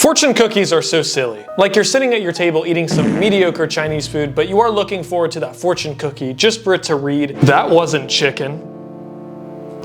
Fortune cookies are so silly. Like you're sitting at your table eating some mediocre Chinese food, but you are looking forward to that fortune cookie just for it to read, "That wasn't chicken."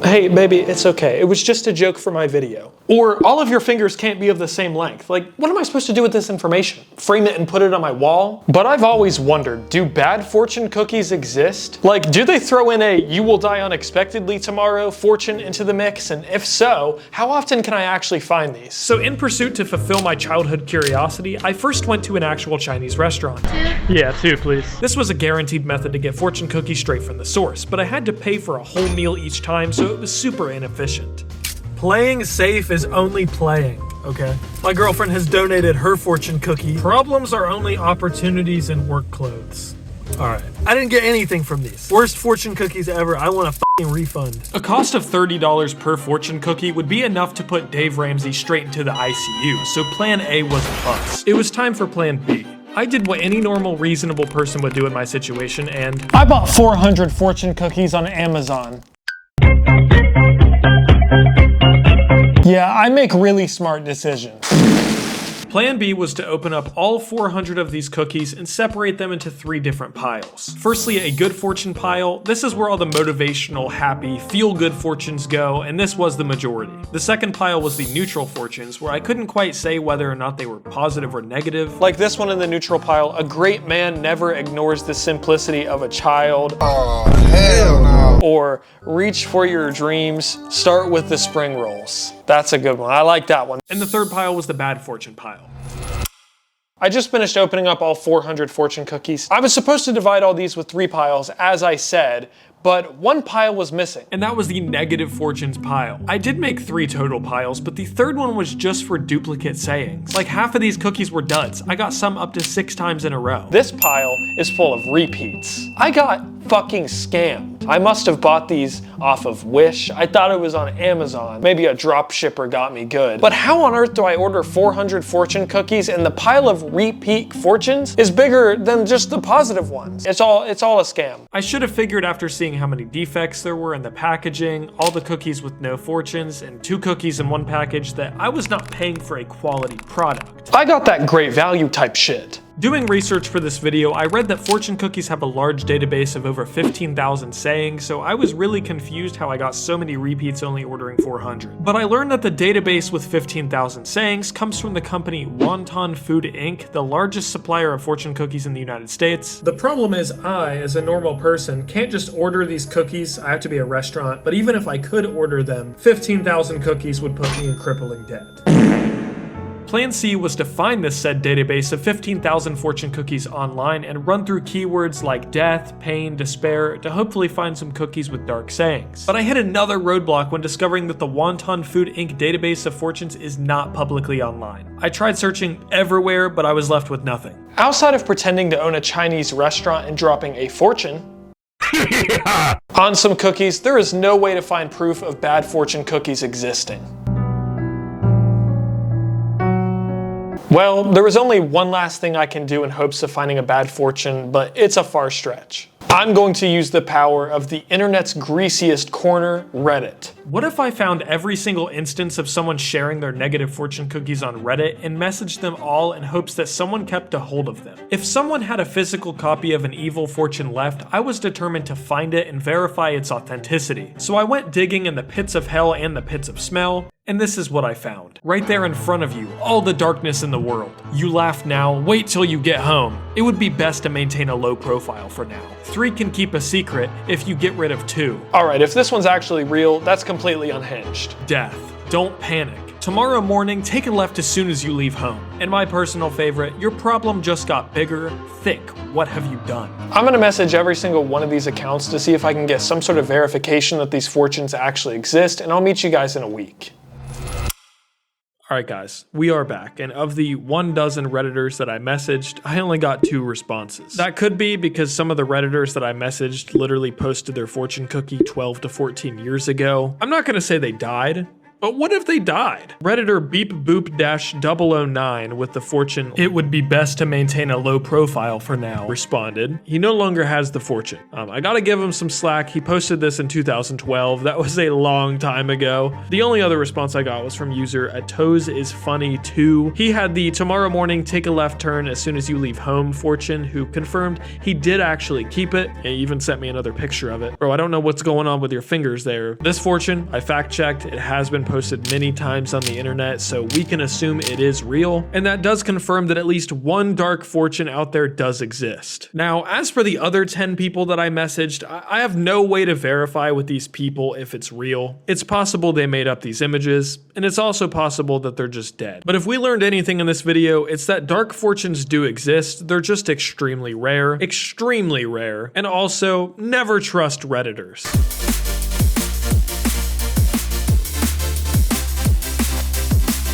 Hey, baby, it's okay. It was just a joke for my video. Or, all of your fingers can't be of the same length. Like, what am I supposed to do with this information? Frame it and put it on my wall? But I've always wondered, do bad fortune cookies exist? Like, do they throw in a "you will die unexpectedly tomorrow" fortune into the mix? And if so, how often can I actually find these? So in pursuit to fulfill my childhood curiosity, I first went to an actual Chinese restaurant. Yeah, 2 please. This was a guaranteed method to get fortune cookies straight from the source, but I had to pay for a whole meal each time, so it was super inefficient. Playing safe is only playing, okay? My girlfriend has donated her fortune cookie. Problems are only opportunities in work clothes. All right, I didn't get anything from these. Worst fortune cookies ever. I want a f***ing refund. A cost of $30 per fortune cookie would be enough to put Dave Ramsey straight into the ICU, so plan A was a bust. It was time for plan B. I did what any normal, reasonable person would do in my situation, and I bought 400 fortune cookies on Amazon. Yeah, I make really smart decisions. Plan B was to open up all 400 of these cookies and separate them into 3 different piles. Firstly, a good fortune pile. This is where all the motivational, happy, feel-good fortunes go, and this was the majority. The second pile was the neutral fortunes, where I couldn't quite say whether or not they were positive or negative. Like this one in the neutral pile, "A great man never ignores the simplicity of a child." Oh, hell no. Or, "Reach for your dreams, start with the spring rolls." That's a good one. I like that one. And the third pile was the bad fortune pile. I just finished opening up all 400 fortune cookies. I was supposed to divide all these with 3 piles, as I said, but 1 pile was missing. And that was the negative fortunes pile. I did make 3 total piles, but the third one was just for duplicate sayings. Like half of these cookies were duds. I got some up to 6 times in a row. This pile is full of repeats. I got fucking scammed. I must have bought these off of Wish. I thought it was on Amazon. Maybe a drop shipper got me good. But how on earth do I order 400 fortune cookies and the pile of repeat fortunes is bigger than just the positive ones? It's all a scam. I should have figured after seeing how many defects there were in the packaging, all the cookies with no fortunes, and 2 cookies in 1 package, that I was not paying for a quality product. I got that great value type shit. Doing research for this video, I read that fortune cookies have a large database of over 15,000 sayings, so I was really confused how I got so many repeats only ordering 400. But I learned that the database with 15,000 sayings comes from the company Wonton Food Inc., the largest supplier of fortune cookies in the United States. The problem is I, as a normal person, can't just order these cookies. I have to be a restaurant, but even if I could order them, 15,000 cookies would put me in crippling debt. Plan C was to find this said database of 15,000 fortune cookies online and run through keywords like death, pain, despair to hopefully find some cookies with dark sayings. But I hit another roadblock when discovering that the Wonton Food Inc. database of fortunes is not publicly online. I tried searching everywhere, but I was left with nothing. Outside of pretending to own a Chinese restaurant and dropping a fortune on some cookies, there is no way to find proof of bad fortune cookies existing. Well, there was only one last thing I can do in hopes of finding a bad fortune, but it's a far stretch. I'm going to use the power of the internet's greasiest corner, Reddit. What if I found every single instance of someone sharing their negative fortune cookies on Reddit and messaged them all in hopes that someone kept a hold of them? If someone had a physical copy of an evil fortune left, I was determined to find it and verify its authenticity. So I went digging in the pits of hell and the pits of smell, and this is what I found. Right there in front of you, all the darkness in the world. You laugh now, wait till you get home. It would be best to maintain a low profile for now. 3 can keep a secret if you get rid of 2. Alright, if this one's actually real, that's completely unhinged. Death. Don't panic. Tomorrow morning, take a left as soon as you leave home. And my personal favorite, your problem just got bigger, thick. What have you done? I'm gonna message every single one of these accounts to see if I can get some sort of verification that these fortunes actually exist, and I'll meet you guys in a week. Alright guys, we are back, and of the 12 Redditors that I messaged, I only got 2 responses. That could be because some of the Redditors that I messaged literally posted their fortune cookie 12 to 14 years ago. I'm not gonna say they died, But what if they died? Redditor beepboop-009 with the fortune, "It would be best to maintain a low profile for now," responded, "He no longer has the fortune." I gotta give him some slack. He posted this in 2012. That was a long time ago. The only other response I got was from user atoesisfunny2. He had the "tomorrow morning take a left turn as soon as you leave home" fortune, who confirmed he did actually keep it. He even sent me another picture of it. Bro, I don't know what's going on with your fingers there. This fortune, I fact checked. It has been posted many times on the internet, so we can assume it is real. And that does confirm that at least one dark fortune out there does exist. Now, as for the other 10 people that I messaged, I have no way to verify with these people if it's real. It's possible they made up these images, and it's also possible that they're just dead. But if we learned anything in this video, it's that dark fortunes do exist. They're just extremely rare, and also never trust Redditors.